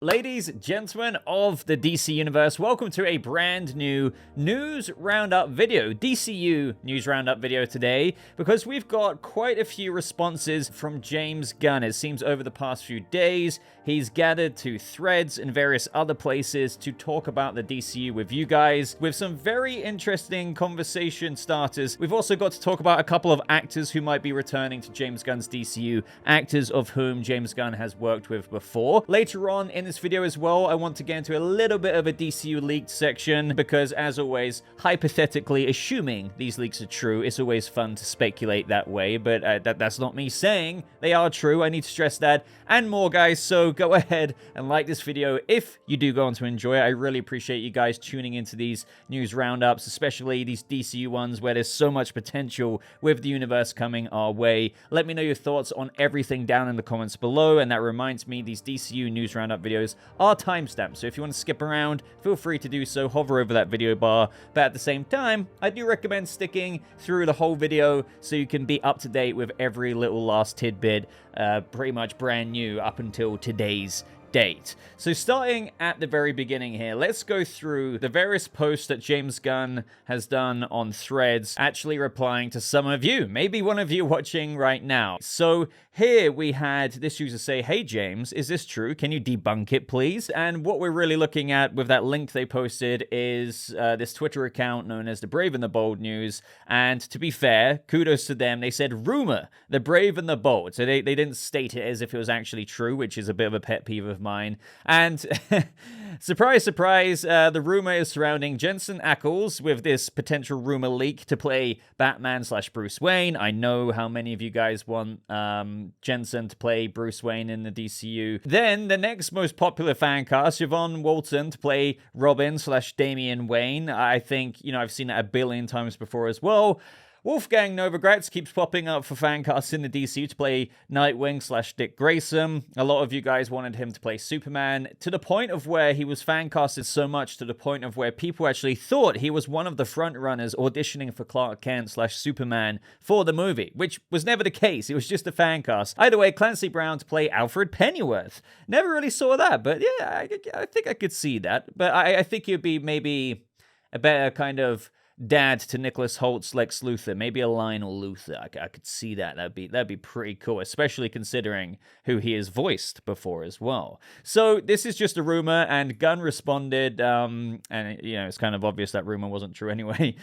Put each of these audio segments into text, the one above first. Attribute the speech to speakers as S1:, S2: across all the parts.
S1: Ladies, gentlemen of the DC Universe, welcome to a brand new News Roundup video, DCU News Roundup video today, because we've got quite a few responses from James Gunn. It seems over the past few days, he's gathered to Threads and various other places to talk about the DCU with you guys, with some very interesting conversation starters. We've also got to talk about a couple of actors who might be returning to James Gunn's DCU, actors of whom James Gunn has worked with before. Later on in this video as well, I want to get into a little bit of a DCU leaked section because, as always, hypothetically assuming these leaks are true, it's always fun to speculate that way, but that's not me saying they are true. I need to stress that and more, guys, so go ahead and like this video if you do go on to enjoy it. I really appreciate you guys tuning into these news roundups, especially these DCU ones where there's so much potential with the universe coming our way. Let me know your thoughts on everything down in the comments below, and that reminds me, these DCU news roundup videos are timestamped, so if you want to skip around, feel free to do so. Hover over that video bar, but at the same time, I do recommend sticking through the whole video so you can be up to date with every little last tidbit, pretty much brand new up until today's date. So starting at the very beginning here, let's go through the various posts that James Gunn has done on Threads, actually replying to some of you, maybe one of you watching right now. So here we had this user say, "Hey James, is this true? Can you debunk it, please?" And what we're really looking at with that link they posted is this Twitter account known as the Brave and the Bold News. And to be fair, kudos to them, they said Rumour, the Brave and the Bold. So they didn't state it as if it was actually true, which is a bit of a pet peeve of mine. And surprise, surprise, the rumor is surrounding Jensen Ackles with this potential rumor leak to play Batman/Bruce Wayne. I know how many of you guys want Jensen to play Bruce Wayne in the DCU. Then the next most popular fan cast, Yvonne Walton to play Robin/Damian Wayne. I think, I've seen that a billion times before as well. Wolfgang Novogratz keeps popping up for fan casts in the DCU to play Nightwing/Dick Grayson. A lot of you guys wanted him to play Superman, to the point of where he was fan casted so much to the point of where people actually thought he was one of the front runners auditioning for Clark Kent/Superman for the movie, which was never the case. It was just a fan cast. Either way, Clancy Brown to play Alfred Pennyworth. Never really saw that, but yeah, I think I could see that. But I think he'd be maybe a better kind of dad to Nicholas Holt's Lex Luthor, maybe a Lionel Luthor. I could see that. That'd be pretty cool, especially considering who he has voiced before as well. So this is just a rumor, and Gunn responded, and it's kind of obvious that rumor wasn't true anyway.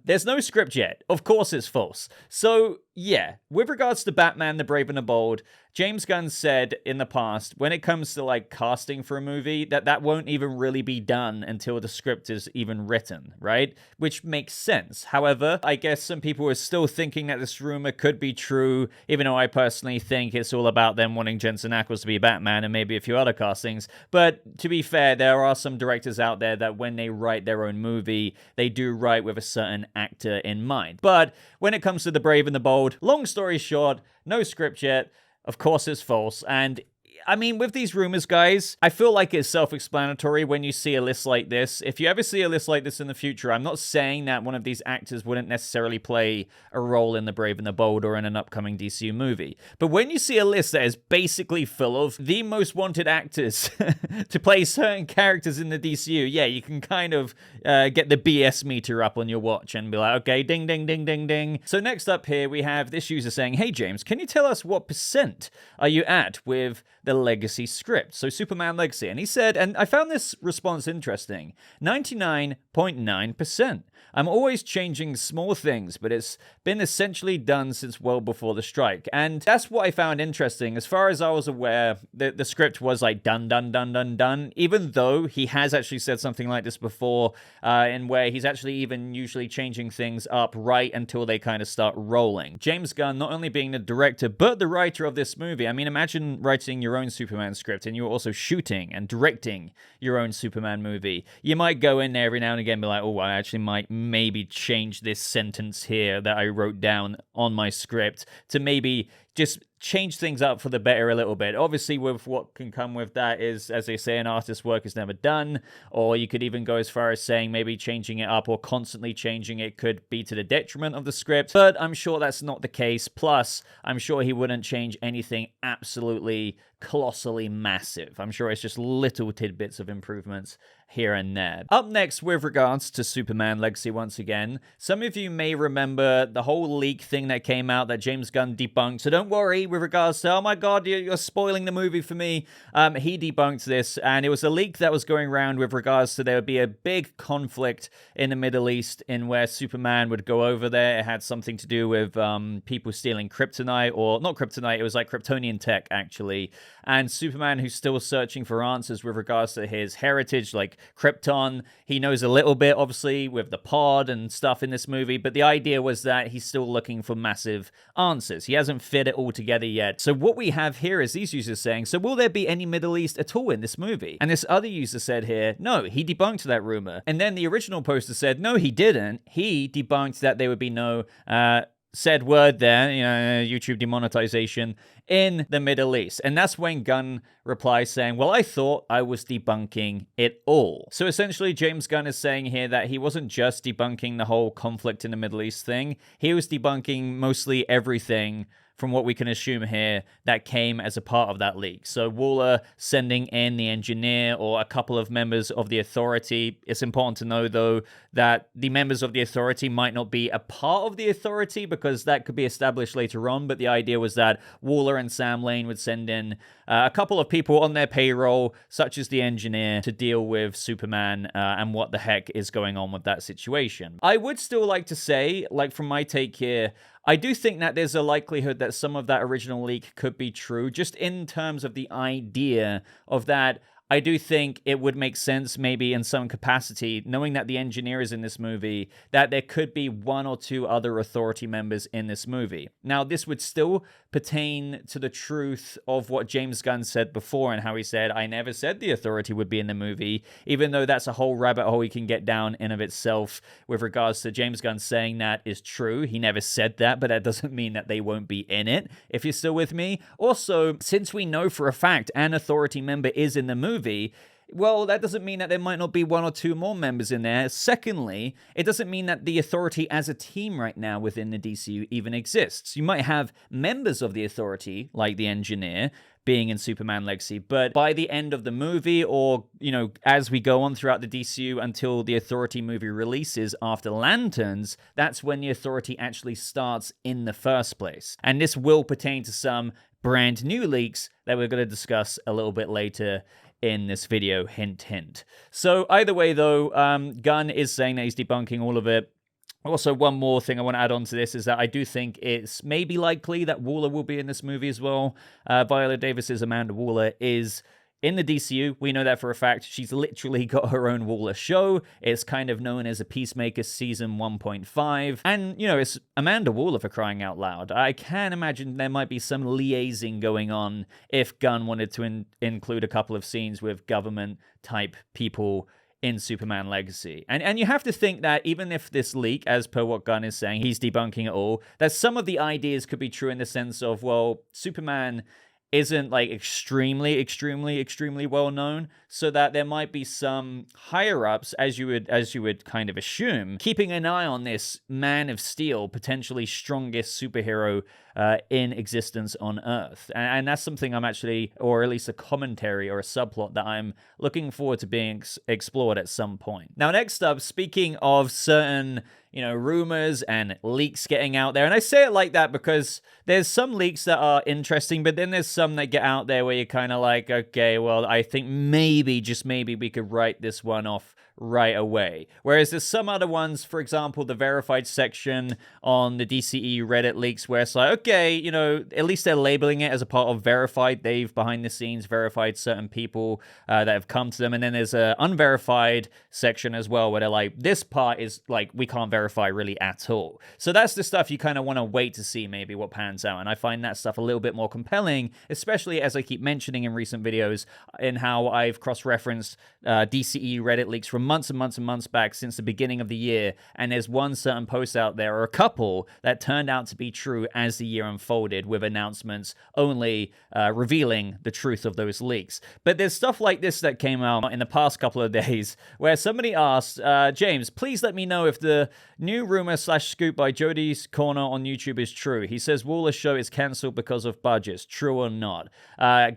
S1: There's no script yet. Of course it's false. So yeah, with regards to Batman, the Brave and the Bold, James Gunn said in the past, when it comes to casting for a movie, that won't even really be done until the script is even written, right? Which makes sense. However, I guess some people are still thinking that this rumor could be true, even though I personally think it's all about them wanting Jensen Ackles to be Batman and maybe a few other castings. But to be fair, there are some directors out there that when they write their own movie, they do write with a certain actor in mind. But when it comes to the Brave and the Bold, long story short, no script yet. Of course it's false, and I mean, with these rumors, guys, I feel like it's self-explanatory when you see a list like this. If you ever see a list like this in the future, I'm not saying that one of these actors wouldn't necessarily play a role in The Brave and the Bold or in an upcoming DCU movie. But when you see a list that is basically full of the most wanted actors to play certain characters in the DCU, yeah, you can kind of get the BS meter up on your watch and be like, okay, ding, ding, ding, ding, ding. So next up here, we have this user saying, "Hey, James, can you tell us what % are you at with the Legacy script?" So Superman Legacy. And he said, and I found this response interesting, 99.9%. "I'm always changing small things, but it's been essentially done since well before the strike." And that's what I found interesting. As far as I was aware, the script was done, even though he has actually said something like this before, in where he's actually even usually changing things up right until they kind of start rolling. James Gunn, not only being the director, but the writer of this movie. I mean, imagine writing your own Superman script and you're also shooting and directing your own Superman movie. You might go in there every now and again and be like, oh, I actually might maybe change this sentence here that I wrote down on my script to maybe just change things up for the better a little bit. Obviously, with what can come with that is, as they say, an artist's work is never done, or you could even go as far as saying maybe changing it up or constantly changing it could be to the detriment of the script, but I'm sure that's not the case. Plus, I'm sure he wouldn't change anything absolutely colossally massive. I'm sure it's just little tidbits of improvements here and there. Up next, with regards to Superman Legacy once again, some of you may remember the whole leak thing that came out that James Gunn debunked, so don't worry with regards to, oh my god, you're spoiling the movie for me. He debunked this, and it was a leak that was going around with regards to there would be a big conflict in the Middle East in where Superman would go over there. It had something to do with people stealing kryptonite, or not kryptonite, it was like Kryptonian tech, actually. And Superman, who's still searching for answers with regards to his heritage, like Krypton. He knows a little bit, obviously, with the pod and stuff in this movie, but the idea was that he's still looking for massive answers. He hasn't fit it all together yet. So what we have here is these users saying, so will there be any Middle East at all in this movie? And this other user said here, no, he debunked that rumor. And then the original poster said, no, he didn't. He debunked that there would be no said word there, YouTube demonetization in the Middle East. And that's when Gunn replies saying, well, I thought I was debunking it all. So essentially, James Gunn is saying here that he wasn't just debunking the whole conflict in the Middle East thing. He was debunking mostly everything from what we can assume here that came as a part of that leak. So Waller sending in the engineer or a couple of members of the Authority. It's important to know, though, that the members of the Authority might not be a part of the Authority because that could be established later on, but the idea was that Waller and Sam Lane would send in a couple of people on their payroll, such as the engineer, to deal with Superman and what the heck is going on with that situation. I would still like to say, like from my take here, I do think that there's a likelihood that some of that original leak could be true, just in terms of the idea of that. I do think it would make sense, maybe in some capacity, knowing that the engineer is in this movie, that there could be one or two other Authority members in this movie. Now, this would still pertain to the truth of what James Gunn said before and how he said, I never said the Authority would be in the movie, even though that's a whole rabbit hole he can get down in of itself with regards to James Gunn saying that is true. He never said that, but that doesn't mean that they won't be in it, if you're still with me. Also, since we know for a fact an Authority member is in the movie, well, that doesn't mean that there might not be one or two more members in there. Secondly, it doesn't mean that the Authority as a team right now within the DCU even exists. You might have members of the Authority, like the engineer, being in Superman Legacy, but by the end of the movie, or, as we go on throughout the DCU until the Authority movie releases after Lanterns, that's when the Authority actually starts in the first place. And this will pertain to some brand new leaks that we're going to discuss a little bit later in this video, hint, hint. So either way, though, Gunn is saying that he's debunking all of it. Also, one more thing I want to add on to this is that I do think it's maybe likely that Waller will be in this movie as well. Viola Davis's Amanda Waller is in the DCU. We know that for a fact. She's literally got her own Waller show. It's kind of known as a Peacemaker Season 1.5. And, it's Amanda Waller, for crying out loud. I can imagine there might be some liaising going on if Gunn wanted to include a couple of scenes with government-type people in Superman Legacy. And you have to think that even if this leak, as per what Gunn is saying, he's debunking it all, that some of the ideas could be true in the sense of, well, Superman isn't like extremely well known, so that there might be some higher ups, as you would kind of assume, keeping an eye on this Man of Steel, potentially strongest superhero in existence on Earth. And that's something I'm actually, or at least a commentary or a subplot that I'm looking forward to being explored at some point. Now, next up, speaking of certain rumors and leaks getting out there. And I say it like that because there's some leaks that are interesting, but then there's some that get out there where you're kind of like, okay, well, I think maybe, just maybe, we could write this one off right away. Whereas there's some other ones, for example, the verified section on the DCEU Reddit leaks, where it's like, okay, at least they're labeling it as a part of verified. They've behind the scenes verified certain people that have come to them. And then there's a unverified section as well, where they're like, this part is like, we can't verify really at all. So that's the stuff you kind of want to wait to see maybe what pans out. And I find that stuff a little bit more compelling, especially as I keep mentioning in recent videos in how I've cross-referenced DCEU Reddit leaks from months and months and months back since the beginning of the year, and there's one certain post out there, or a couple, that turned out to be true as the year unfolded with announcements only revealing the truth of those leaks. But there's stuff like this that came out in the past couple of days where somebody asked, James, please let me know if the new rumor/scoop by Jody's Corner on YouTube is true. He says Waller's show is cancelled because of budgets. True or not?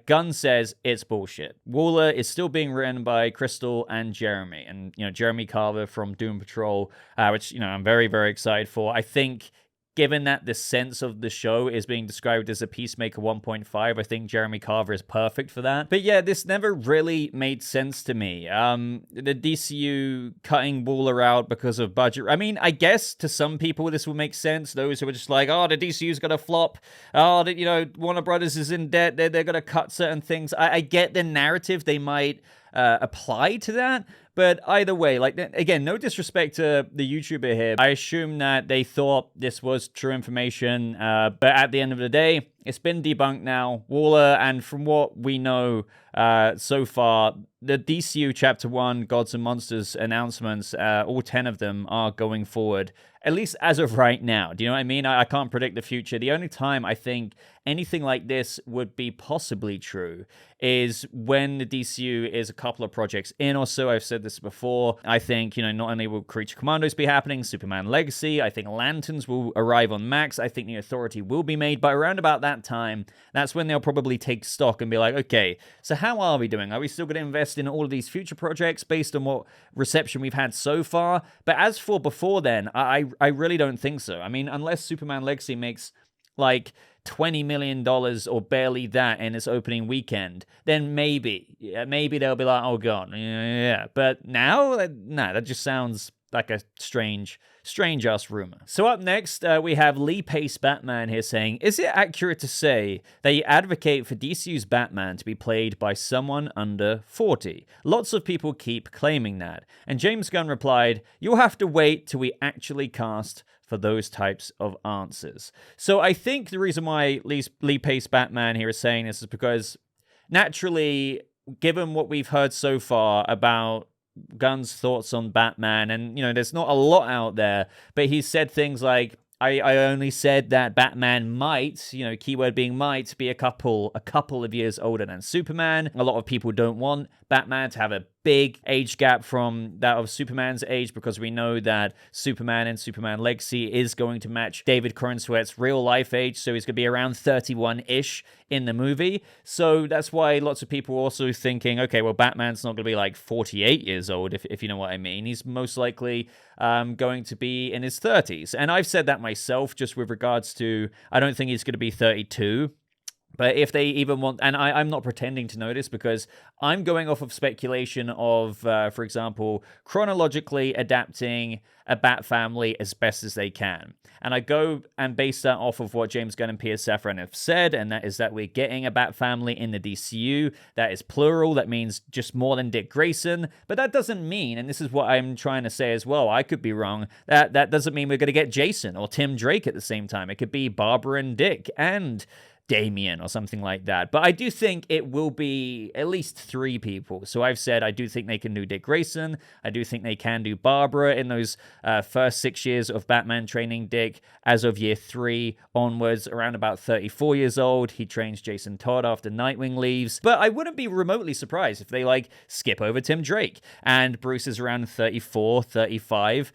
S1: Gunn says it's bullshit. Waller is still being written by Crystal and Jeremy. And, Jeremy Carver from Doom Patrol, which, I'm very, very excited for. I think, given that the sense of the show is being described as a Peacemaker 1.5, I think Jeremy Carver is perfect for that. But yeah, this never really made sense to me. The DCU cutting Waller out because of budget. I mean, I guess to some people this will make sense. Those who are just like, oh, the DCU's gonna flop. Oh, Warner Brothers is in debt. They're gonna cut certain things. I get the narrative they might apply to that. But either way, again, no disrespect to the YouTuber here. I assume that they thought this was true information. But at the end of the day, it's been debunked now. Waller, and from what we know so far, the DCU Chapter 1 Gods and Monsters announcements, all 10 of them are going forward, at least as of right now. Do you know what I mean? I can't predict the future. The only time I think anything like this would be possibly true is when the DCU is a couple of projects in or so. I've said this before. I think, not only will Creature Commandos be happening, Superman Legacy, I think Lanterns will arrive on Max, I think the Authority will be made, but around about that time, that's when they'll probably take stock and be like, okay, so how are we doing? Are we still going to invest in all of these future projects based on what reception we've had so far? But as for before then, I really don't think so. I mean, unless Superman Legacy makes like $20 million or barely that in its opening weekend, then maybe they'll be like, oh god, yeah. But now, that just sounds like a strange ass rumor. So up next, we have Lee Pace Batman here saying, is it accurate to say that you advocate for DCU's Batman to be played by someone under 40? Lots of people keep claiming that. And James Gunn replied, you'll have to wait till we actually cast for those types of answers. So I think the reason why Lee Pace Batman here is saying this is because naturally, given what we've heard so far about Gunn's thoughts on Batman, and there's not a lot out there, but he said things like, I only said that Batman might, keyword being might, be a couple of years older than Superman. A lot of people don't want Batman to have a big age gap from that of Superman's age, because we know that Superman and Superman Legacy is going to match David Corenswet's real life age, so he's going to be around 31-ish in the movie. So that's why lots of people are also thinking, okay, well, Batman's not going to be like 48 years old, if you know what I mean. He's most likely going to be in his 30s. And I've said that myself, just with regards to, I don't think he's going to be 32. But if they even want, and I'm not pretending to know this because I'm going off of speculation of, for example, chronologically adapting a Bat family as best as they can. And I go and base that off of what James Gunn and Peter Safran have said, and that is that we're getting a Bat family in the DCU. That is plural. That means just more than Dick Grayson. But that doesn't mean, and this is what I'm trying to say as well, I could be wrong, that doesn't mean we're going to get Jason or Tim Drake at the same time. It could be Barbara and Dick and Damian or something like that. But I do think it will be at least 3 people. So I've said I do think they can do Dick Grayson. I do think they can do Barbara in those first 6 years of Batman training Dick. As of year 3 onwards, around about 34 years old, he trains Jason Todd after Nightwing leaves. But I wouldn't be remotely surprised if they skip over Tim Drake and Bruce is around 34, 35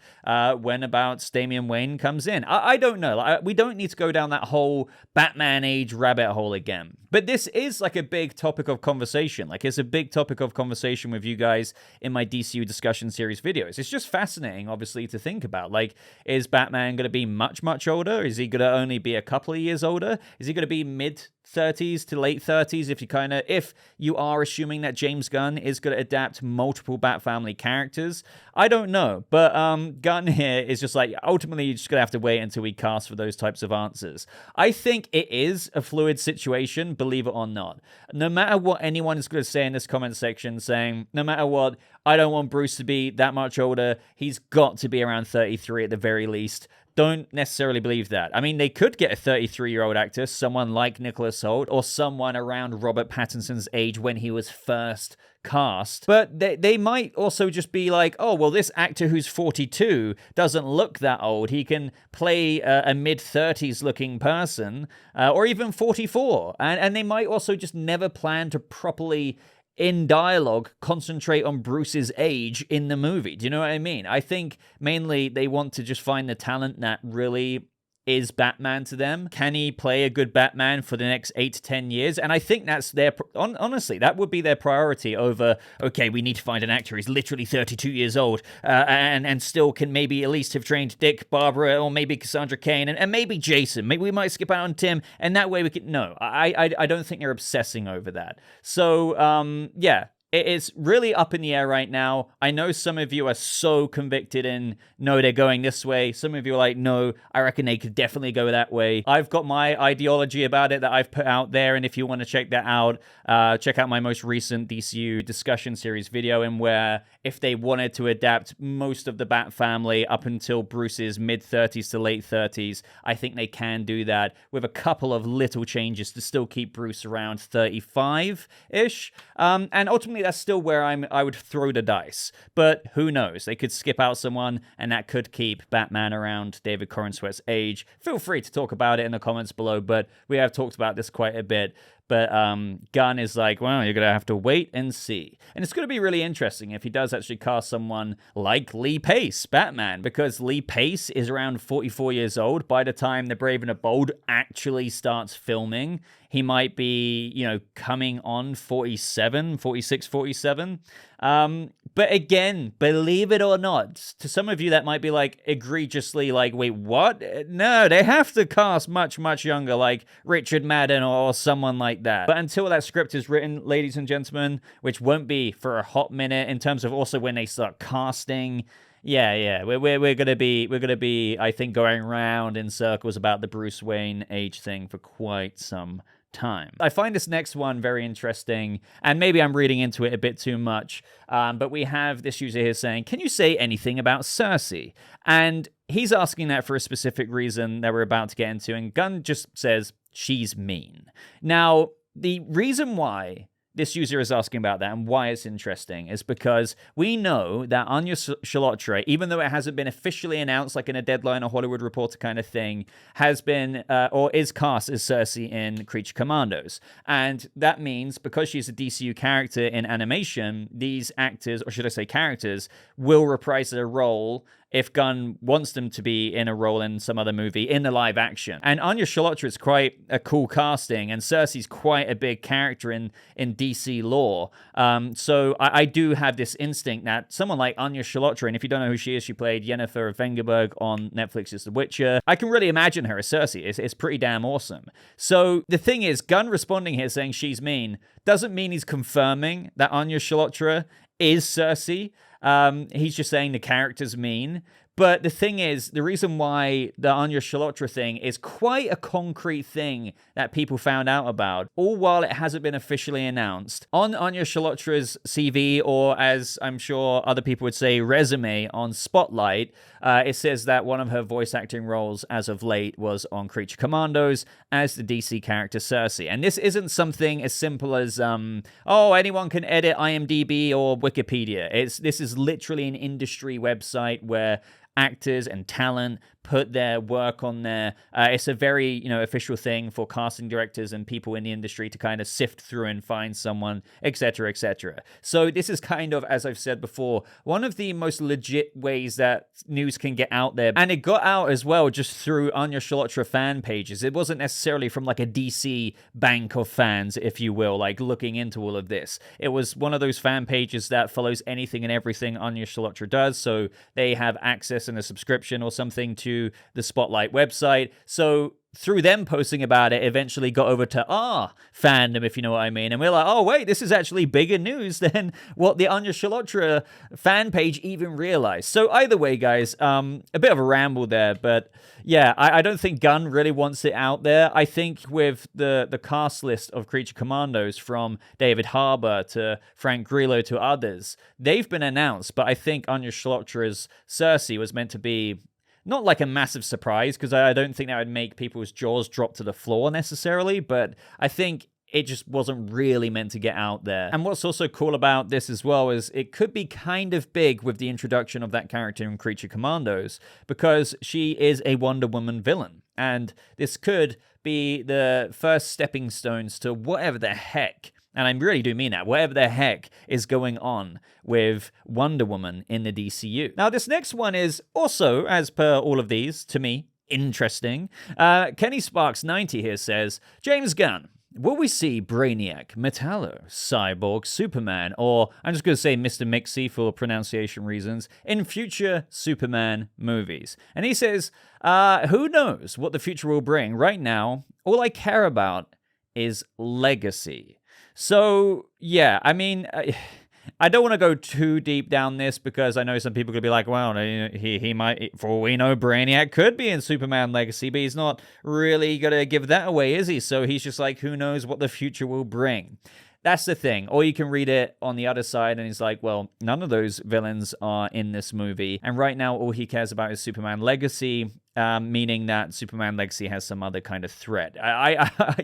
S1: when about Damian Wayne comes in. I don't know. We don't need to go down that whole Batman age rabbit hole again. But this is a big topic of conversation. It's a big topic of conversation with you guys in my DCU discussion series videos. It's just fascinating, obviously, to think about. Is Batman going to be much, much older? Is he going to only be a couple of years older? Is he going to be mid-30s to late 30s if you are assuming that James Gunn is going to adapt multiple Bat family characters? I don't know. But Gunn here is just ultimately you're just going to have to wait until we cast for those types of answers. I think it is a fluid situation, believe it or not. No matter what anyone is going to say in this comment section, saying, no matter what, I don't want Bruce to be that much older. He's got to be around 33 at the very least. don't necessarily believe that. I mean, they could get a 33-year-old actor, someone like Nicholas Hoult, or someone around Robert Pattinson's age when he was first cast. But they might also just be like, oh, well, this actor who's 42 doesn't look that old. He can play a mid-30s looking person, or even 44. And they might also just never plan to properly, in dialogue, concentrate on Bruce's age in the movie. Do you know what I mean? I think mainly they want to just find the talent that really is Batman to them. Can he play a good Batman for the next 8 to 10 years? And I think that's their, honestly, that would be their priority over, okay, we need to find an actor who's literally 32 years old and still can maybe at least have trained Dick, Barbara, or maybe Cassandra Cain, and maybe Jason. Maybe we might skip out on Tim, and that way we can, no, I don't think they're obsessing over that. So, yeah. It's really up in the air right now. I know some of you are so convicted in, no, they're going this way. Some of you are like, no, I reckon they could definitely go that way. I've got my ideology about it that I've put out there, and if you want to check that out, check out my most recent DCU discussion series video, in where if they wanted to adapt most of the Bat family up until Bruce's mid-30s to late 30s, I think they can do that with a couple of little changes to still keep Bruce around 35-ish. And ultimately, that's still where I would throw the dice. But who knows? They could skip out someone, and that could keep Batman around David Corenswet's age. Feel free to talk about it in the comments below, but we have talked about this quite a bit. But Gunn is like, well, you're going to have to wait and see. And it's going to be really interesting if he does actually cast someone like Lee Pace, Batman, because Lee Pace is around 44 years old by the time The Brave and the Bold actually starts filming. He might be, you know, coming on 47, 46, 47. But again, believe it or not, to some of you that might be like egregiously like, wait, what? No, they have to cast much, much younger, like Richard Madden or someone like that. But until that script is written, ladies and gentlemen, which won't be for a hot minute in terms of also when they start casting, we're gonna be, I think, going around in circles about the Bruce Wayne age thing for quite some time. I find this next one very interesting, and maybe I'm reading into it a bit too much, but we have this user here saying, can you say anything about Circe? And he's asking that for a specific reason that we're about to get into, and Gunn just says, she's mean. Now, the reason why this user is asking about that and why it's interesting is because we know that Anya Chalotra, even though it hasn't been officially announced, like in a Deadline or Hollywood Reporter kind of thing, has been or is cast as Circe in Creature Commandos. And that means because she's a DCU character in animation, these actors, or should I say characters, will reprise their role if Gunn wants them to be in a role in some other movie in the live action. And Anya Chalotra is quite a cool casting, and Circe's quite a big character in DC lore. So I do have this instinct that someone like Anya Chalotra, and if you don't know who she is, she played Yennefer of Vengerberg on Netflix's The Witcher. I can really imagine her as Circe. It's pretty damn awesome. So the thing is, Gunn responding here saying she's mean doesn't mean he's confirming that Anya Chalotra is Circe. He's just saying the character's mean. But the thing is, the reason why the Anya Chalotra thing is quite a concrete thing that people found out about, all while it hasn't been officially announced. On Anya Chalotra's CV, or as I'm sure other people would say, resume on Spotlight, it says that one of her voice acting roles as of late was on Creature Commandos as the DC character Circe. And this isn't something as simple as, oh, anyone can edit IMDb or Wikipedia. This is literally an industry website where actors and talent put their work on there. It's a very, official thing for casting directors and people in the industry to kind of sift through and find someone, etc., etc. So this is kind of, as I've said before, one of the most legit ways that news can get out there. And it got out as well just through Anya Chalotra fan pages. It wasn't necessarily from like a DC bank of fans, if you will, like looking into all of this. It was one of those fan pages that follows anything and everything Anya Chalotra does. So they have access and a subscription or something to the Spotlight website. So through them posting about it, eventually got over to our fandom, if you know what I mean. And we're like, oh, wait, this is actually bigger news than what the Anya Chalotra fan page even realized. So either way, guys, a bit of a ramble there. But yeah, I don't think Gunn really wants it out there. I think with the cast list of Creature Commandos, from David Harbour to Frank Grillo to others, they've been announced. But I think Anya Chalotra's Circe was meant to be not like a massive surprise, because I don't think that would make people's jaws drop to the floor necessarily, but I think it just wasn't really meant to get out there. And what's also cool about this as well is it could be kind of big with the introduction of that character in Creature Commandos, because she is a Wonder Woman villain. And this could be the first stepping stones to whatever the heck, and I really do mean that, whatever the heck is going on with Wonder Woman in the DCU. Now, this next one is also, as per all of these, to me, interesting. Kenny Sparks 90 here says, James Gunn, will we see Brainiac, Metallo, Cyborg, Superman, or I'm just going to say Mr. Mixie for pronunciation reasons, in future Superman movies? And he says, who knows what the future will bring? Right now, all I care about is legacy. So, yeah, I mean, I don't want to go too deep down this, because I know some people could be like, well, he might, for all we know, Brainiac could be in Superman Legacy, but he's not really going to give that away, is he? So he's just like, who knows what the future will bring? That's the thing. Or you can read it on the other side, and he's like, well, none of those villains are in this movie. And right now, all he cares about is Superman Legacy, meaning that Superman Legacy has some other kind of threat.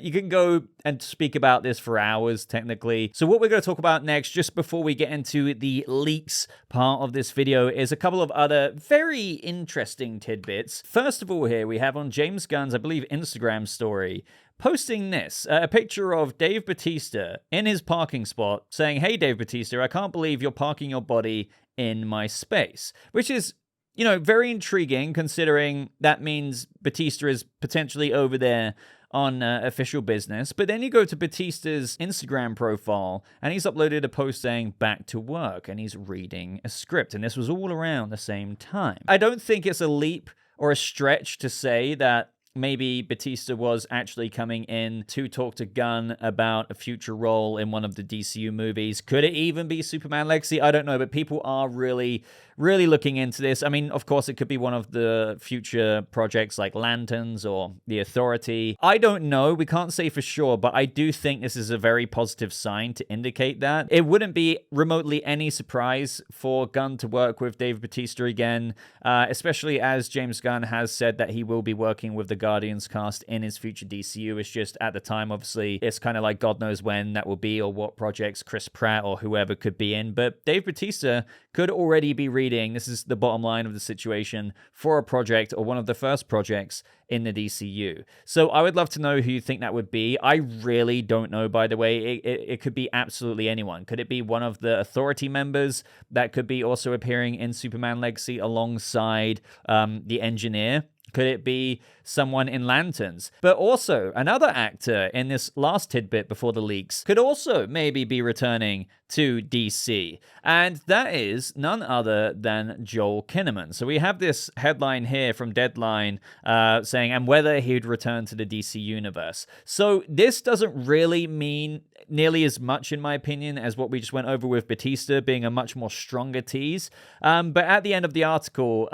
S1: You can go and speak about this for hours, technically. So what we're going to talk about next, just before we get into the leaks part of this video, is a couple of other very interesting tidbits. First of all, here we have on James Gunn's, I believe, Instagram story, posting this, a picture of Dave Bautista in his parking spot saying, hey, Dave Bautista, I can't believe you're parking your body in my space, which is, you know, very intriguing, considering that means Bautista is potentially over there on official business. But then you go to Bautista's Instagram profile, and he's uploaded a post saying back to work, and he's reading a script, and this was all around the same time. I don't think it's a leap or a stretch to say that maybe Bautista was actually coming in to talk to Gunn about a future role in one of the DCU movies. Could it even be Superman Legacy? I don't know, but people are really looking into this. I mean, of course, it could be one of the future projects like Lanterns or The Authority. I don't know. We can't say for sure, but I do think this is a very positive sign to indicate that. It wouldn't be remotely any surprise for Gunn to work with Dave Bautista again, especially as James Gunn has said that he will be working with the Guardians cast in his future DCU. It's just at the time, obviously, it's kind of like God knows when that will be or what projects Chris Pratt or whoever could be in. But Dave Bautista could already be reading, this is the bottom line of the situation, for a project or one of the first projects in the DCU. So I would love to know who you think that would be. I really don't know, by the way. It could be absolutely anyone. Could it be one of the Authority members that could be also appearing in Superman Legacy alongside the Engineer? Could it be someone in Lanterns? But also, another actor in this last tidbit before the leaks could also maybe be returning to DC. And that is none other than Joel Kinnaman. So we have this headline here from Deadline saying, and whether he'd return to the DC Universe. So this doesn't really mean nearly as much, in my opinion, as what we just went over with Bautista being a much more stronger tease. But at the end of the article,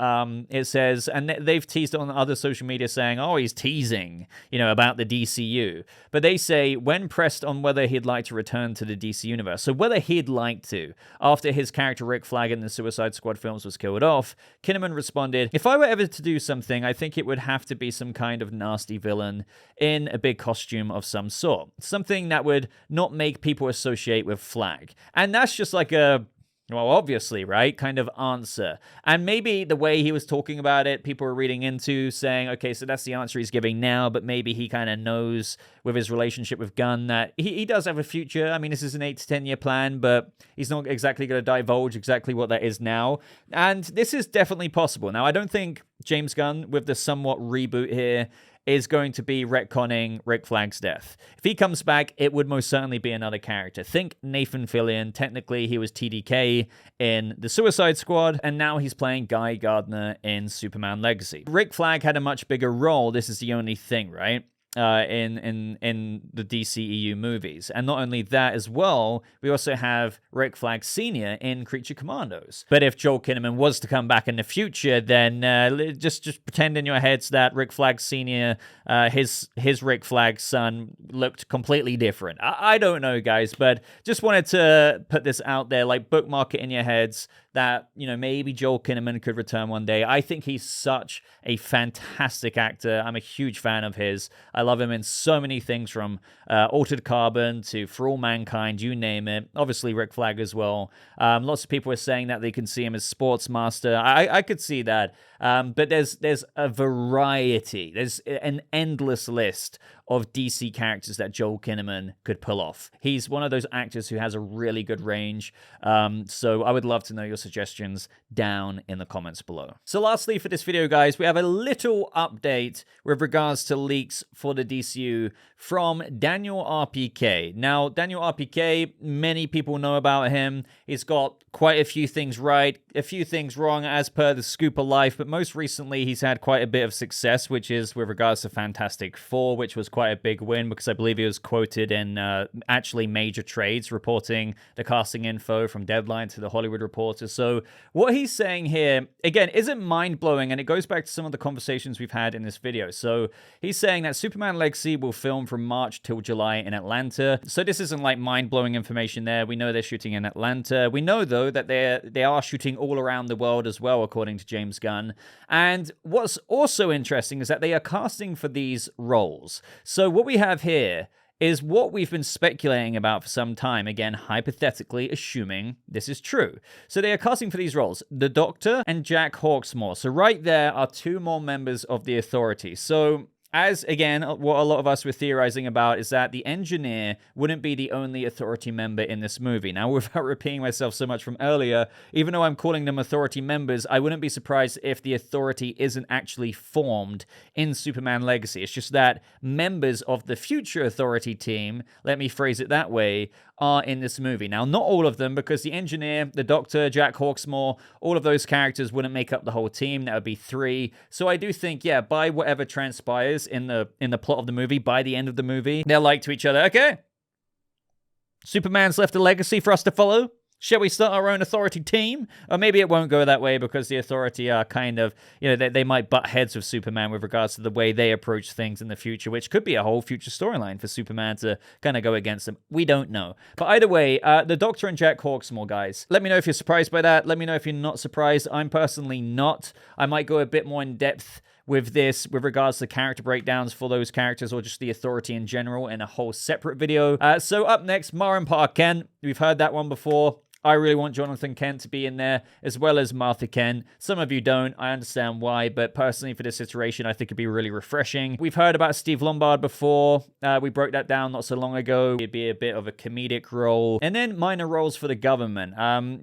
S1: it says, and they've teased it on other social media saying, oh, he's teasing, you know, about the DCU. But they say, when pressed on whether he'd like to return to the DC Universe, so whether he'd like to, after his character Rick Flag in the Suicide Squad films was killed off, Kinnaman responded, if I were ever to do something, I think it would have to be some kind of nasty villain in a big costume of some sort. Something that would not make people associate with Flag. And that's just like a, well, obviously, right, kind of answer. And maybe the way he was talking about it, people were reading into saying, okay, so that's the answer he's giving now, but maybe he kind of knows with his relationship with Gunn that he does have a future. I mean, this is an 8 to 10 year plan, but he's not exactly going to divulge exactly what that is now. And this is definitely possible. Now, I don't think James Gunn, with the somewhat reboot here, is going to be retconning Rick Flag's death. If he comes back, it would most certainly be another character. Think Nathan Fillion. Technically, he was TDK in the Suicide Squad, and now he's playing Guy Gardner in Superman Legacy. Rick Flag had a much bigger role. This is the only thing, right? In the DCEU movies. And not only that as well, we also have Rick Flag Sr. in Creature Commandos. But if Joel Kinnaman was to come back in the future, then just pretend in your heads that Rick Flag Sr., his Rick Flag son, looked completely different. I don't know, guys, but just wanted to put this out there, like bookmark it in your heads. that, you know, maybe Joel Kinnaman could return one day. I think he's such a fantastic actor. I'm a huge fan of his. I love him in so many things, from Altered Carbon to For All Mankind, you name it. Obviously, Rick Flag as well. Lots of people are saying that they can see him as Sportsmaster. I could see that. But there's a variety. There's an endless list of DC characters that Joel Kinnaman could pull off. He's one of those actors who has a really good range. So I would love to know your suggestions down in the comments below. So lastly for this video, guys, we have a little update with regards to leaks for the DCU from Daniel RPK. Now, Daniel RPK, many people know about him. He's got quite a few things right, a few things wrong as per the scoop of life, but most recently he's had quite a bit of success, which is with regards to Fantastic Four, which was quite a big win because I believe he was quoted in actually major trades reporting the casting info from Deadline to the Hollywood Reporter. So what he's saying here, again, isn't mind-blowing, and it goes back to some of the conversations we've had in this video. So he's saying that Superman Legacy will film from March till July in Atlanta. So this isn't like mind-blowing information there. We know they're shooting in Atlanta. We know, though, that they are shooting all around the world as well, according to James Gunn. And what's also interesting is that they are casting for these roles. So what we have here is what we've been speculating about for some time, again, hypothetically assuming this is true. So they are casting for these roles, the Doctor and Jack Hawksmoor. So right there are two more members of the Authority. So as, again, what a lot of us were theorizing about is that the Engineer wouldn't be the only Authority member in this movie. Now, without repeating myself so much from earlier, even though I'm calling them Authority members, I wouldn't be surprised if the Authority isn't actually formed in Superman Legacy. It's just that members of the future Authority team, let me phrase it that way, are in this movie. Now, not all of them, because the Engineer, the Doctor, Jack Hawksmoor, all of those characters wouldn't make up the whole team. That would be 3. So I do think, yeah, by whatever transpires in the plot of the movie, by the end of the movie, they're like to each other, okay, Superman's left a legacy for us to follow. Shall we start our own Authority team? Or maybe it won't go that way because the Authority are kind of, you know, they might butt heads with Superman with regards to the way they approach things in the future, which could be a whole future storyline for Superman to kind of go against them. We don't know. But either way, the Doctor and Jack Hawksmoor, guys. Let me know if you're surprised by that. Let me know if you're not surprised. I'm personally not. I might go a bit more in depth with this, with regards to character breakdowns for those characters or just the Authority in general in a whole separate video. So up next, Mar and Pa Kent. We've heard that one before. I really want Jonathan Kent to be in there, as well as Martha Kent. Some of you don't. I understand why, but personally for this iteration, I think it'd be really refreshing. We've heard about Steve Lombard before. We broke that down not so long ago. It'd be a bit of a comedic role. And then minor roles for the government.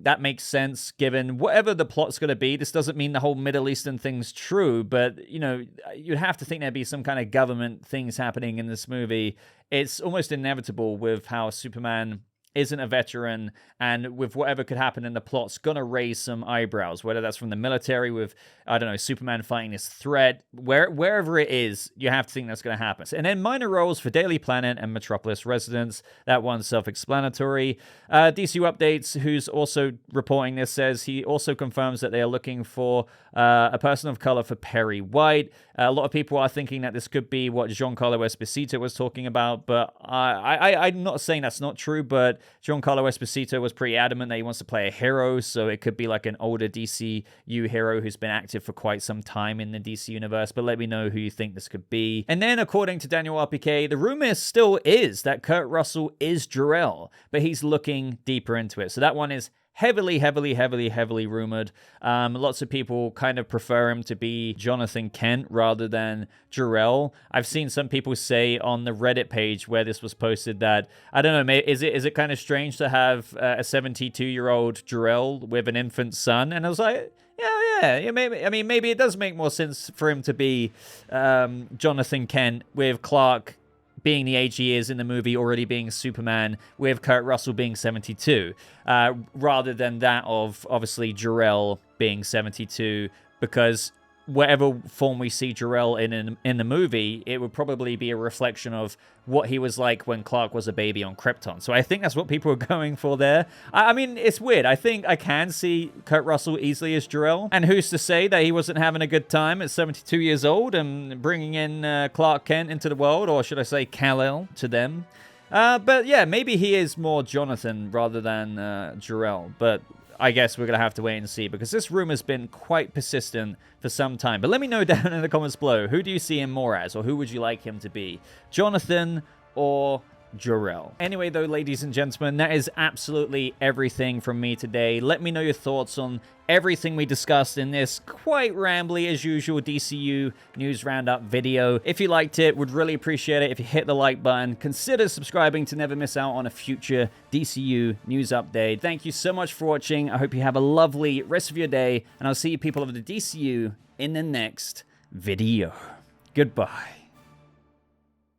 S1: That makes sense, given whatever the plot's going to be. This doesn't mean the whole Middle Eastern thing's true, but, you know, you'd have to think there'd be some kind of government things happening in this movie. It's almost inevitable with how Superman isn't a veteran, and with whatever could happen in the plot's gonna raise some eyebrows, whether that's from the military with, I don't know, Superman fighting this threat, wherever it is, you have to think that's gonna happen. And then minor roles for Daily Planet and Metropolis residents. That one's self-explanatory. DCU Updates, who's also reporting this, says he also confirms that they are looking for a person of color for Perry White. A lot of people are thinking that this could be what Giancarlo Esposito was talking about, but I'm not saying that's not true, but Giancarlo Esposito was pretty adamant that he wants to play a hero, so it could be like an older DCU hero who's been active for quite some time in the DC Universe, but let me know who you think this could be. And then, according to Daniel RPK, the rumor still is that Kurt Russell is Jor-El, but he's looking deeper into it. So that one is heavily rumored. Lots of people kind of prefer him to be Jonathan Kent rather than Jor-El. I've seen some people say on the Reddit page where this was posted that, I don't know, is it kind of strange to have a 72-year-old Jor-El with an infant son? And I was like, yeah, maybe. I mean, maybe it does make more sense for him to be Jonathan Kent with Clark being the age he is in the movie, already being Superman, with Kurt Russell being 72, rather than that of, obviously, Jor-El being 72, because whatever form we see Jor-El in the movie, it would probably be a reflection of what he was like when Clark was a baby on Krypton. So I think that's what people are going for there. I mean, it's weird. I think I can see Kurt Russell easily as Jor-El. And who's to say that he wasn't having a good time at 72 years old and bringing in Clark Kent into the world, or should I say Kal-El to them. But yeah, maybe he is more Jonathan rather than Jor-El. But I guess we're going to have to wait and see, because this rumor's been quite persistent for some time. But let me know down in the comments below, who do you see him more as, or who would you like him to be? Jonathan or Jor-El? Anyway, though, ladies and gentlemen, that is absolutely everything from me today. Let me know your thoughts on everything we discussed in this quite rambly, as usual, DCU News Roundup video. If you liked it, would really appreciate it if you hit the like button. Consider subscribing to never miss out on a future DCU news update. Thank you so much for watching. I hope you have a lovely rest of your day, and I'll see you people of the DCU in the next video. Goodbye.